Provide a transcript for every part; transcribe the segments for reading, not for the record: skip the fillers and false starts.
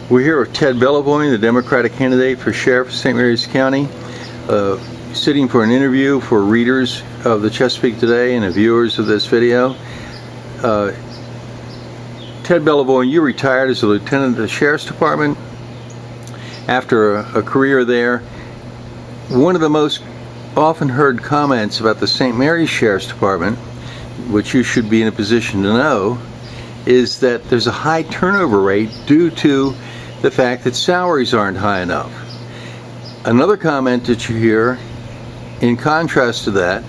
We're here with Ted Belleavoine, the Democratic candidate for Sheriff of St. Mary's County, sitting for an interview for readers of the Chesapeake Today and the viewers of this video. Ted Belleavoine, you retired as a lieutenant of the Sheriff's Department after a career there. One of the most often heard comments about the St. Mary's Sheriff's Department, which you should be in a position to know, is that there's a high turnover rate due to the fact that salaries aren't high enough. Another comment that you hear, in contrast to that,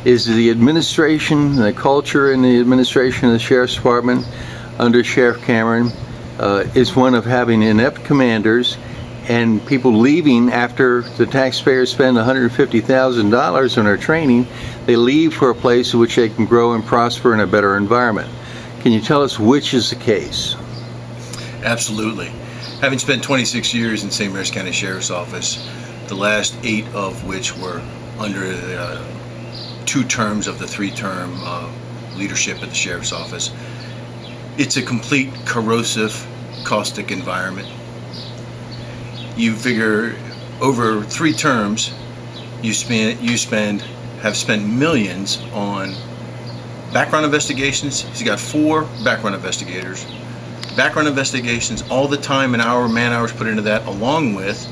is the administration, the culture in the administration of the Sheriff's Department under Sheriff Cameron is one of having inept commanders and people leaving after the taxpayers spend $150,000 on their training. They leave for a place in which they can grow and prosper in a better environment. Can you tell us which is the case? Absolutely. Having spent 26 years in St. Mary's County Sheriff's Office, the last 8 of which were under 2 terms of the 3-term leadership at the Sheriff's Office, it's a complete corrosive, caustic environment. You figure over 3 terms, have spent millions on background investigations. He's got 4 background investigators. Background investigations, all the time and man hours put into that, along with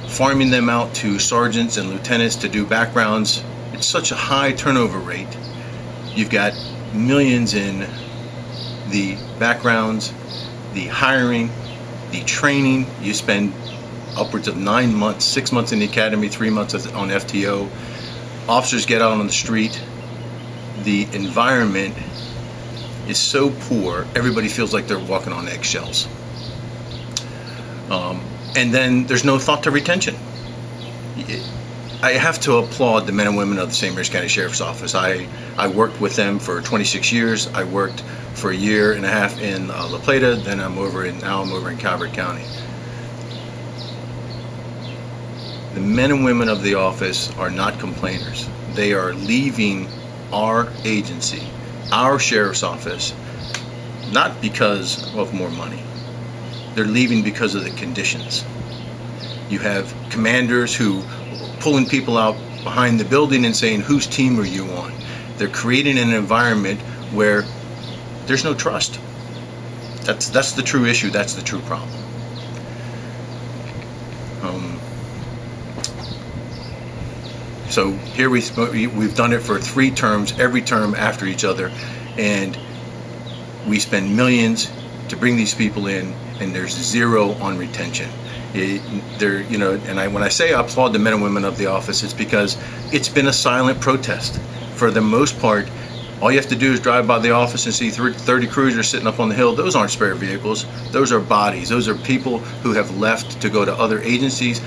farming them out to sergeants and lieutenants to do backgrounds. It's such a high turnover rate. You've got millions in the backgrounds, the hiring, the training. You spend upwards of 9 months, 6 months in the academy, 3 months on FTO. Officers get out on the street. The environment is so poor, everybody feels like they're walking on eggshells. And then there's no thought to retention. I have to applaud the men and women of the St. Mary's County Sheriff's Office. I worked with them for 26 years. I worked for 1.5 years in La Plata, then now I'm over in Calvert County. The men and women of the office are not complainers. They are leaving our agency, our sheriff's office, not because of more money. They're leaving because of the conditions. You have commanders who pulling people out behind the building and saying, whose team are you on? They're creating an environment where there's no trust. That's the true issue. That's the true problem. So here we've done it for 3 terms, every term after each other, and we spend millions to bring these people in, and there's 0 on retention. When I say I applaud the men and women of the office, it's because it's been a silent protest. For the most part, all you have to do is drive by the office and see 30 cruisers sitting up on the hill. Those aren't spare vehicles. Those are bodies. Those are people who have left to go to other agencies.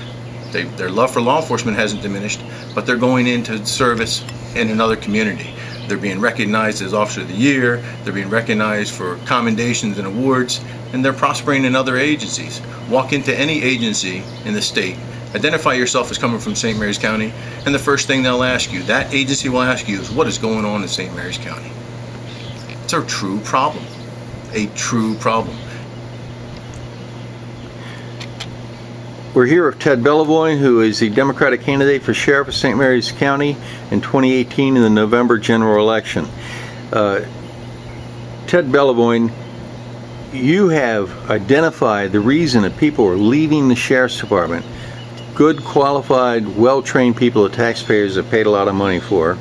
Their love for law enforcement hasn't diminished, but they're going into service in another community. They're being recognized as Officer of the Year, they're being recognized for commendations and awards, and they're prospering in other agencies. Walk into any agency in the state, identify yourself as coming from St. Mary's County, and the first thing they'll ask you, that agency will ask you, is what is going on in St. Mary's County? It's a true problem, a true problem. We're here with Ted Belleavoine, who is the Democratic candidate for Sheriff of St. Mary's County in 2018 in the November general election. Ted Belleavoine, you have identified the reason that people are leaving the Sheriff's Department. Good, qualified, well-trained people that taxpayers have paid a lot of money for.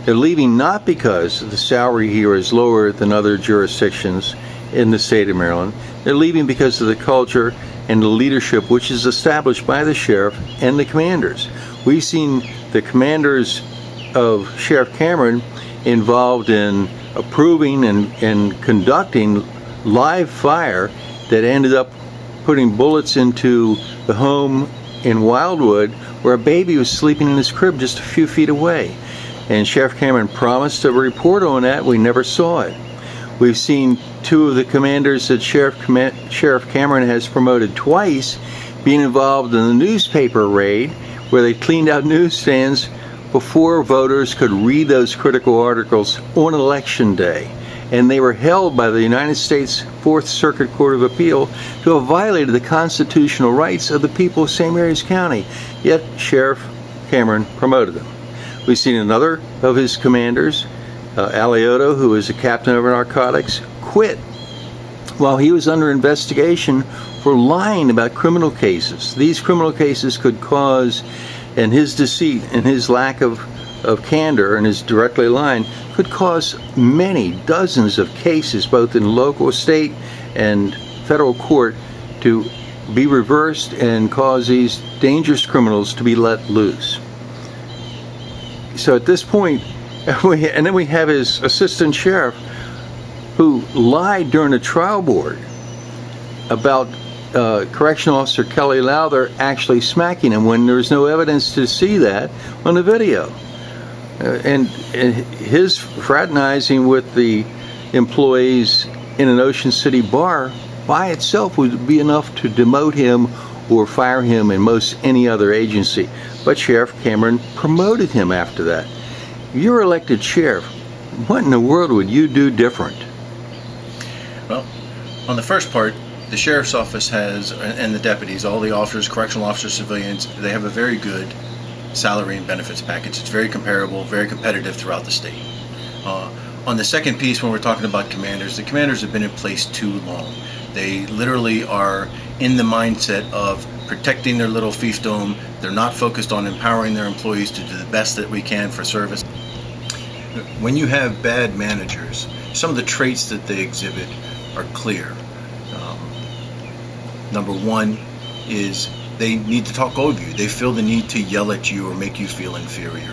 They're leaving not because the salary here is lower than other jurisdictions in the state of Maryland. They're leaving because of the culture and the leadership which is established by the sheriff and the commanders. We've seen the commanders of Sheriff Cameron involved in approving and conducting live fire that ended up putting bullets into the home in Wildwood where a baby was sleeping in his crib just a few feet away. And Sheriff Cameron promised a report on that. We never saw it. We've seen 2 of the commanders that Sheriff Cameron has promoted twice being involved in the newspaper raid where they cleaned out newsstands before voters could read those critical articles on election day. and they were held by the United States Fourth Circuit Court of Appeal to have violated the constitutional rights of the people of St. Mary's County, yet Sheriff Cameron promoted them. We've seen another of his commanders, Alioto, who was a captain of narcotics, quit while he was under investigation for lying about criminal cases. These criminal cases could cause, and his deceit and his lack of candor and his directly lying could cause many dozens of cases, both in local, state, and federal court, to be reversed and cause these dangerous criminals to be let loose. So at this point, and then we have his assistant sheriff who lied during the trial board about Correctional Officer Kelly Lowther actually smacking him when there was no evidence to see that on the video. And his fraternizing with the employees in an Ocean City bar by itself would be enough to demote him or fire him in most any other agency. But Sheriff Cameron promoted him after that. If you're elected sheriff, what in the world would you do different? Well, on the first part, the sheriff's office has, and the deputies, all the officers, correctional officers, civilians, they have a very good salary and benefits package. It's very comparable, very competitive throughout the state. On the second piece, when we're talking about commanders, the commanders have been in place too long. They literally are in the mindset of protecting their little fiefdom. They're not focused on empowering their employees to do the best that we can for service. When you have bad managers, some of the traits that they exhibit are clear. Number one is they need to talk over you. They feel the need to yell at you or make you feel inferior.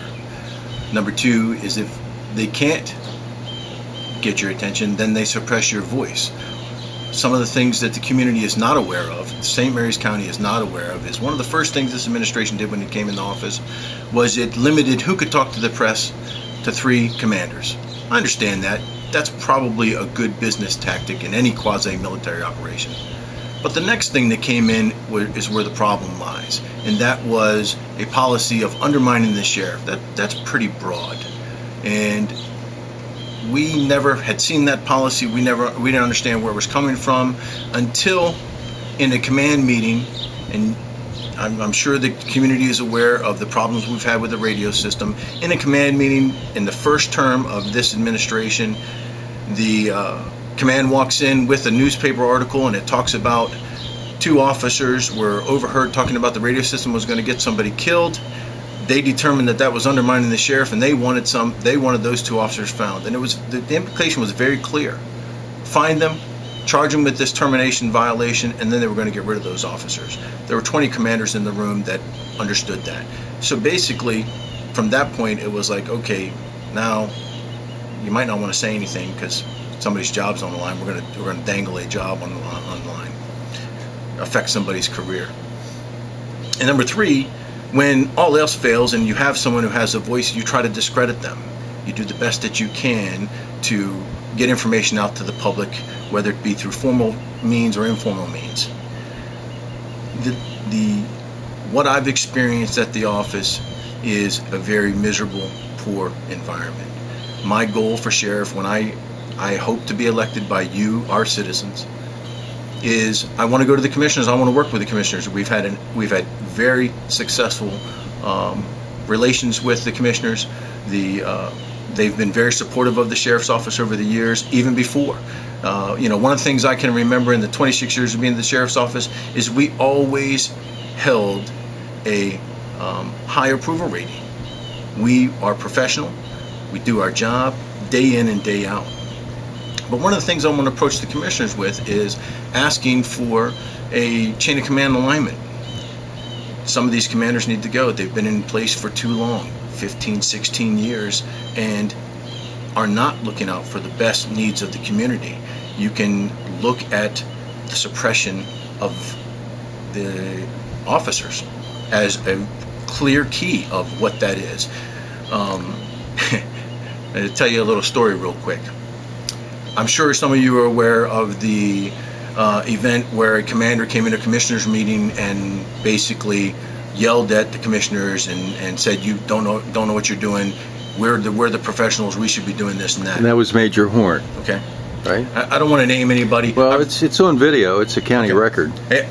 Number two is if they can't get your attention, then they suppress your voice. Some of the things that the community is not aware of, St. Mary's County is not aware of, is one of the first things this administration did when it came into office was it limited who could talk to the press to 3 commanders. I understand that. That's probably a good business tactic in any quasi-military operation. But the next thing that came in is where the problem lies, and that was a policy of undermining the sheriff. That's pretty broad, and we never had seen that policy. We didn't understand where it was coming from until in a command meeting, and I'm sure the community is aware of the problems we've had with the radio system. In a command meeting in the first term of this administration, the command walks in with a newspaper article, and it talks about 2 officers were overheard talking about the radio system was going to get somebody killed. They determined that that was undermining the sheriff, and they wanted those 2 officers found. And it was the implication was very clear: find them, charge them with this termination violation, and then they were going to get rid of those officers. There were 20 commanders in the room that understood that. So basically, from that point, it was like, okay, now you might not want to say anything because somebody's job's on the line. We're going to dangle a job on the line, affect somebody's career. And number 3, when all else fails and you have someone who has a voice, you try to discredit them. You do the best that you can to get information out to the public, whether it be through formal means or informal means. What I've experienced at the office is a very miserable, poor environment. My goal for sheriff, when I hope to be elected by you, our citizens, is I want to go to the commissioners. I want to work with the commissioners. We've had very successful relations with the commissioners. They've been very supportive of the sheriff's office over the years, even before. One of the things I can remember in the 26 years of being in the sheriff's office is we always held a high approval rating. We are professional. We do our job day in and day out. But one of the things I want to approach the commissioners with is asking for a chain of command alignment. Some of these commanders need to go. They've been in place for too long, 15, 16 years, and are not looking out for the best needs of the community. You can look at the suppression of the officers as a clear key of what that is. I'll tell you a little story real quick. I'm sure some of you are aware of the event where a commander came into a commissioners meeting and basically yelled at the commissioners and said, "You don't know what you're doing. we're the professionals. We should be doing this and that. And that was Major Horn. Okay. Right? I don't want to name anybody. Well, it's on video. It's a county record. I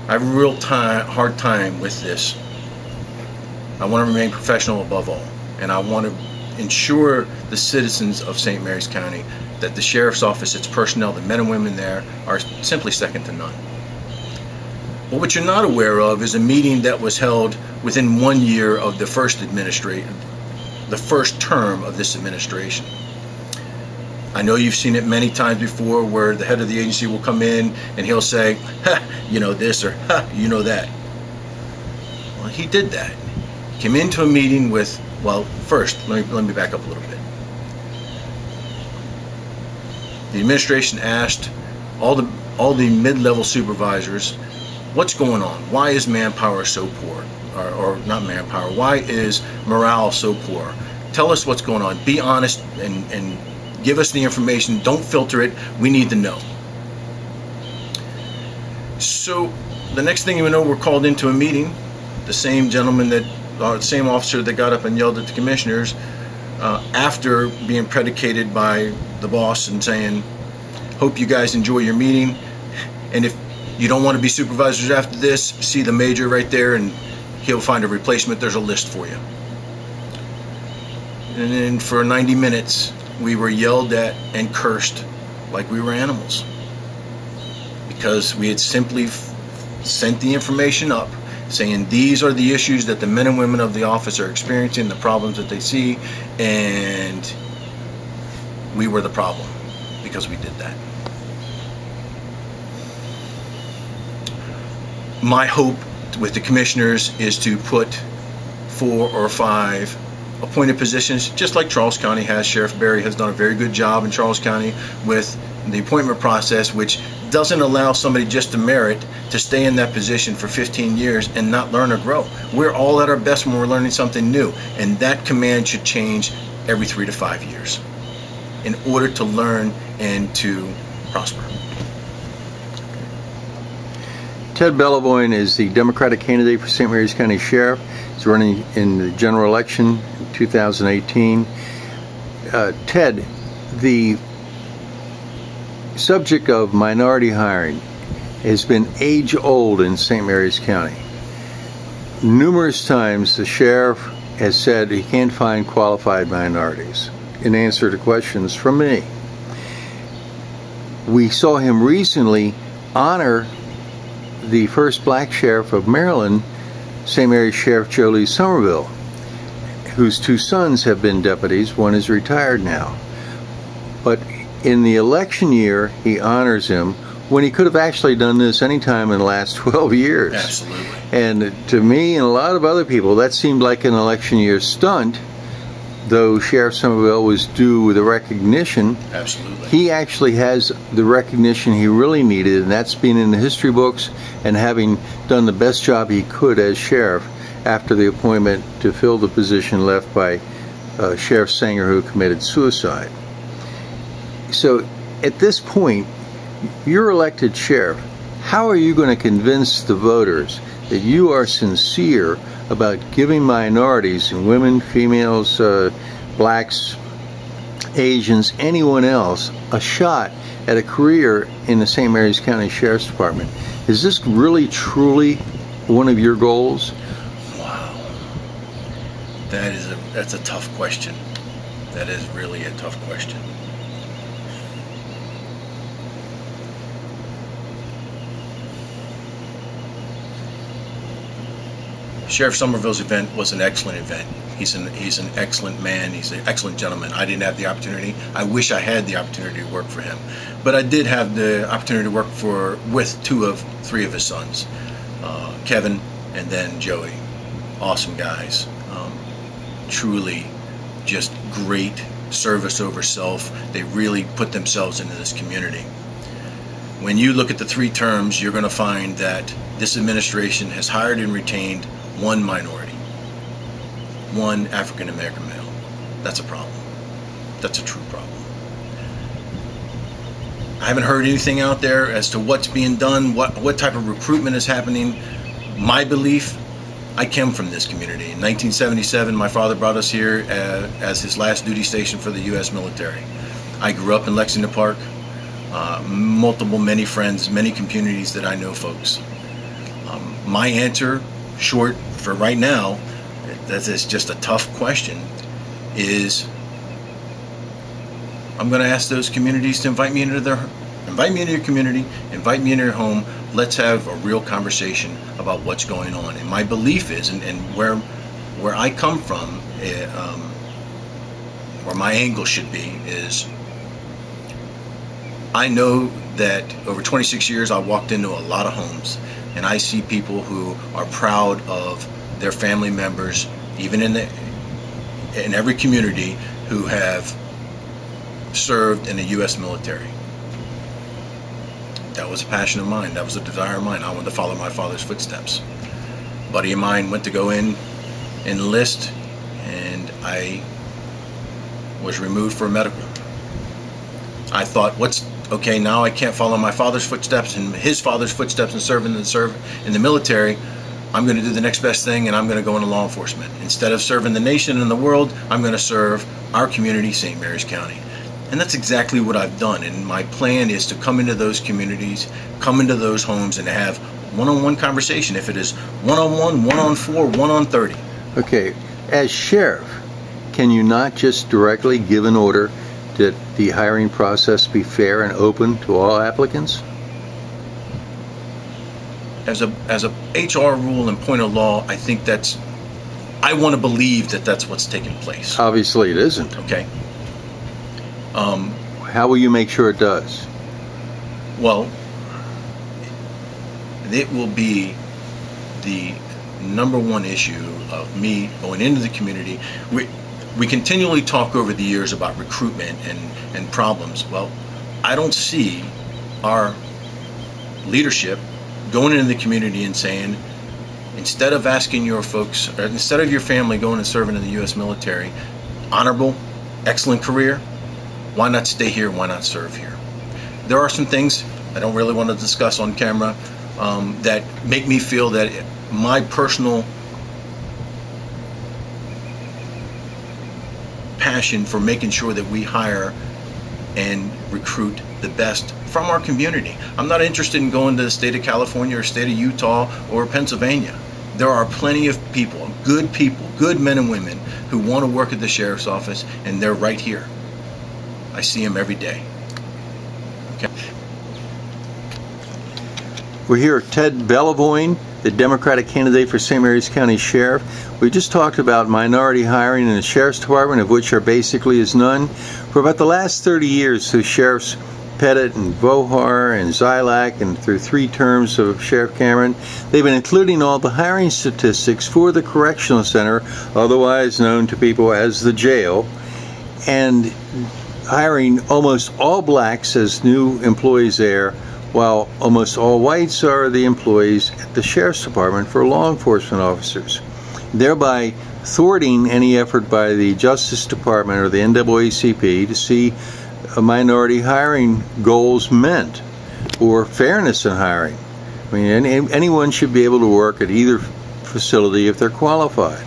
have a real hard time with this. I want to remain professional above all, and I want to ensure the citizens of St. Mary's County that the sheriff's office, its personnel, the men and women there, are simply second to none. Well, what you're not aware of is a meeting that was held within 1 year of the first term of this administration. I know you've seen it many times before, where the head of the agency will come in and he'll say, "Ha, you know this," or "Ha, you know that." Well, he did that. He came into a meeting with, well, first, let me back up a little bit. The administration asked all the mid-level supervisors, what's going on? Why is manpower so poor? Or not manpower, why is morale so poor? Tell us what's going on. Be honest and give us the information. Don't filter it. We need to know. So the next thing you know, we're called into a meeting. The same gentleman the same officer that got up and yelled at the commissioners after being predicated by the boss and saying, "Hope you guys enjoy your meeting. And if you don't want to be supervisors after this, see the major right there and he'll find a replacement. There's a list for you." And then for 90 minutes, we were yelled at and cursed like we were animals, because we had simply sent the information up saying these are the issues that the men and women of the office are experiencing, the problems that they see, and we were the problem because we did that. My hope with the commissioners is to put 4 or 5 appointed positions, just like Charles County has. Sheriff Barry has done a very good job in Charles County with the appointment process, which doesn't allow somebody just to merit to stay in that position for 15 years and not learn or grow. We're all at our best when we're learning something new, and that command should change every 3 to 5 years in order to learn and to prosper. Ted Belleavoine is the Democratic candidate for St. Mary's County Sheriff. He's running in the general election in 2018. Ted, the subject of minority hiring has been age-old in St. Mary's County. Numerous times the sheriff has said he can't find qualified minorities in answer to questions from me. We saw him recently honor the first black sheriff of Maryland, St. Mary's Sheriff Joe Lee Somerville, whose 2 sons have been deputies. One is retired now. But in the election year, he honors him when he could have actually done this anytime in the last 12 years. Absolutely. And to me and a lot of other people, that seemed like an election year stunt, though Sheriff Somerville was due the recognition. Absolutely. He actually has the recognition he really needed, and that's being in the history books and having done the best job he could as sheriff after the appointment to fill the position left by Sheriff Sanger, who committed suicide. So at this point, you're elected sheriff. How are you going to convince the voters that you are sincere about giving minorities, and women, females, blacks, Asians, anyone else, a shot at a career in the St. Mary's County Sheriff's Department? Is this really, truly one of your goals? Wow. That's a tough question. That is really a tough question. Sheriff Somerville's event was an excellent event. He's an excellent man. He's an excellent gentleman. I didn't have the opportunity. I wish I had the opportunity to work for him, but I did have the opportunity to work with 2 of 3 of his sons, Kevin and then Joey. Awesome guys. Truly, just great service over self. They really put themselves into this community. When you look at the 3 terms, you're going to find that this administration has hired and retained 1 minority, 1 African American male. That's a problem. That's a true problem. I haven't heard anything out there as to what's being done, what type of recruitment is happening. My belief, I came from this community. In 1977, my father brought us here as his last duty station for the U.S. military. I grew up in Lexington Park, many friends, many communities that I know folks. My answer, short for right now, that is just a tough question, is I'm going to ask those communities to invite me into your community, invite me into your home. Let's have a real conversation about what's going on. And my belief is, and where I come from, where my angle should be, is I know that over 26 years I walked into a lot of homes, and I see people who are proud of their family members, even in every community, who have served in the U.S. military. That was a passion of mine. That was a desire of mine. I wanted to follow my father's footsteps. A buddy of mine went to go enlist, and I was removed for medical. I thought, okay, now I can't follow my father's footsteps and his father's footsteps and serve in the military. I'm going to do the next best thing, and I'm going to go into law enforcement. Instead of serving the nation and the world, I'm going to serve our community, St. Mary's County. And that's exactly what I've done. And my plan is to come into those communities, come into those homes, and to have one-on-one conversation. If it is one-on-one, one-on-4, one-on-30. Okay, as sheriff, can you not just directly give an order that the hiring process be fair and open to all applicants? As a HR rule and point of law, I think I want to believe that that's what's taking place. Obviously it isn't. Okay. How will you make sure it does? Well, it will be the #1 issue of me going into the community. We continually talk over the years about recruitment and problems. Well, I don't see our leadership going into the community and saying, instead of asking your folks, or instead of your family going and serving in the U.S. military, honorable, excellent career, why not stay here? Why not serve here? There are some things I don't really want to discuss on camera that make me feel that my personal passion for making sure that we hire and recruit the best from our community. I'm not interested in going to the state of California or state of Utah or Pennsylvania. There are plenty of people, good men and women who want to work at the sheriff's office, and they're right here. I see them every day. Okay. We're here with Ted Belleavoine, the Democratic candidate for St. Mary's County Sheriff. We just talked about minority hiring in the Sheriff's Department, of which there basically is none. For about the last 30 years, through Sheriffs Pettit and Vohar and Zilak, and through 3 terms of Sheriff Cameron, they've been including all the hiring statistics for the Correctional Center, otherwise known to people as the jail, and hiring almost all blacks as new employees there, while almost all whites are the employees at the Sheriff's Department for law enforcement officers, thereby thwarting any effort by the Justice Department or the NAACP to see minority hiring goals met, or fairness in hiring. I mean, anyone should be able to work at either facility if they're qualified.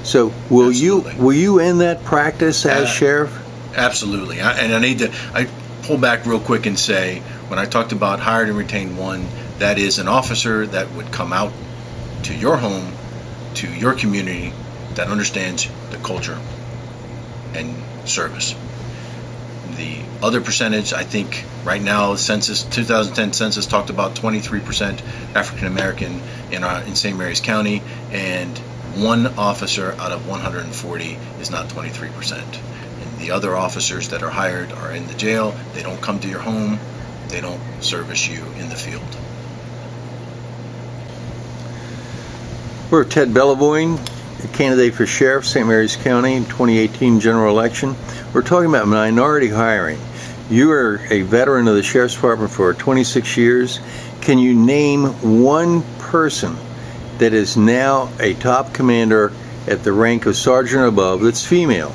So will you end that practice as sheriff? Absolutely. I pull back real quick and say, when I talked about hired and retained one, that is an officer that would come out to your home, to your community, that understands the culture and service. The other percentage, I think right now, census 2010 census talked about 23% African American in St. Mary's County, and one officer out of 140 is not 23%. And the other officers that are hired are in the jail. They don't come to your home. They don't service you in the field. We're Ted Belleavoine, a candidate for sheriff, St. Mary's County in 2018 general election. We're talking about minority hiring. You are a veteran of the Sheriff's Department for 26 years. Can you name one person that is now a top commander at the rank of sergeant or above that's female?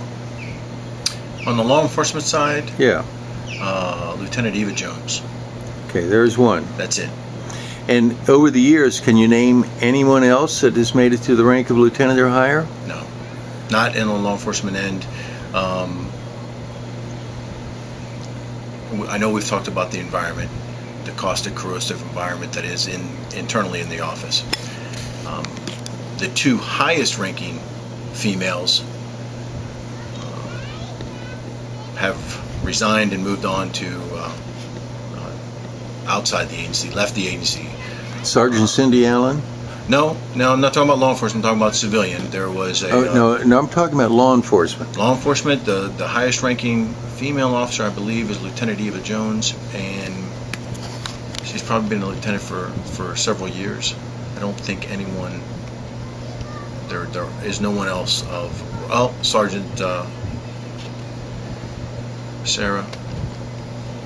On the law enforcement side? Yeah. Lieutenant Eva Jones. Okay, there's one. That's it. And over the years, can you name anyone else that has made it to the rank of lieutenant or higher? No, not in the law enforcement end. I know we've talked about the environment, the caustic, corrosive environment that is internally in the office. The two highest ranking females have resigned and moved on to outside the agency, left the agency. Sergeant Cindy Allen? No, I'm not talking about law enforcement. I'm talking about civilian. There was a no, I'm talking about law enforcement. Law enforcement. The highest ranking female officer, I believe, is Lieutenant Eva Jones, and she's probably been a lieutenant for several years. I don't think anyone. There is no one else of. Sergeant Sarah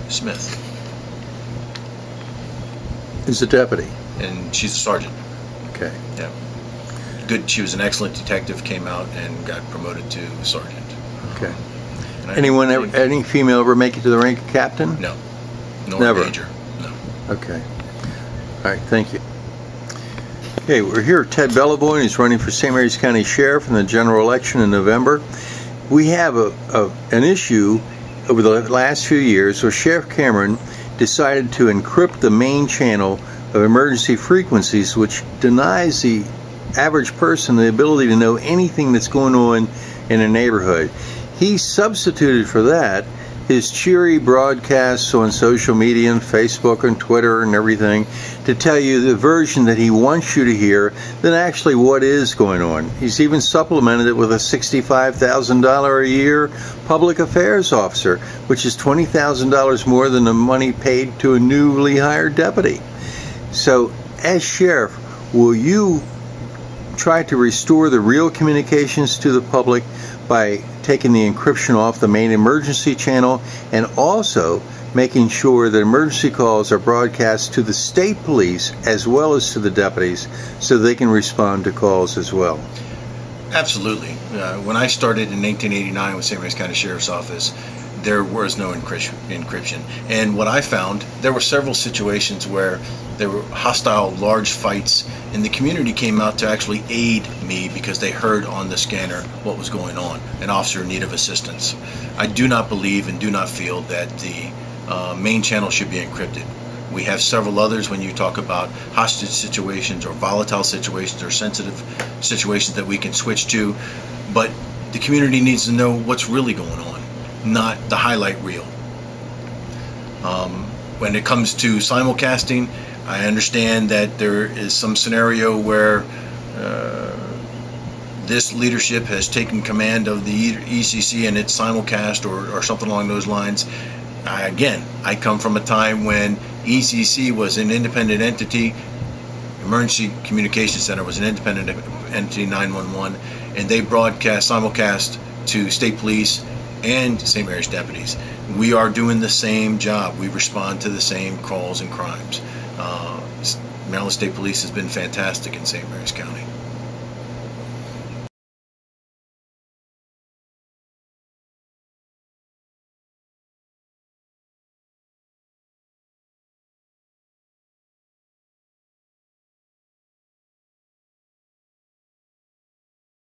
Smith Is a deputy. And she's a sergeant. Okay. Yeah. Good. She was an excellent detective. Came out and got promoted to sergeant. Okay. Any female ever make it to the rank of captain? No. Never. Major. No. Okay. All right. Thank you. Okay, we're here with Ted Belleavoine. He's running for St. Mary's County Sheriff in the general election in November. We have an issue over the last few years where Sheriff Cameron decided to encrypt the main channel of emergency frequencies, which denies the average person the ability to know anything that's going on in a neighborhood. He substituted for that his cheery broadcasts on social media and Facebook and Twitter and everything to tell you the version that he wants you to hear than actually what is going on. He's even supplemented it with a $65,000 a year public affairs officer, which is $20,000 more than the money paid to a newly hired deputy. So, as sheriff, will you try to restore the real communications to the public by taking the encryption off the main emergency channel and also making sure that emergency calls are broadcast to the state police as well as to the deputies so they can respond to calls as well? Absolutely. When I started in 1989 with St. Mary's County Sheriff's Office, there was no encryption. And what I found, there were several situations where there were hostile large fights, and the community came out to actually aid me because they heard on the scanner what was going on, an officer in need of assistance. I do not believe and do not feel that the main channel should be encrypted. We have several others when you talk about hostage situations or volatile situations or sensitive situations that we can switch to, but the community needs to know what's really going on, not the highlight reel. When it comes to simulcasting, I understand that there is some scenario where this leadership has taken command of the ECC and its simulcast or something along those lines. Again, I come from a time when ECC was an independent entity, Emergency Communications Center was an independent entity, 911, and they simulcast to state police and St. Mary's deputies. We are doing the same job. We respond to the same calls and crimes. Maryland State Police has been fantastic in St. Mary's County.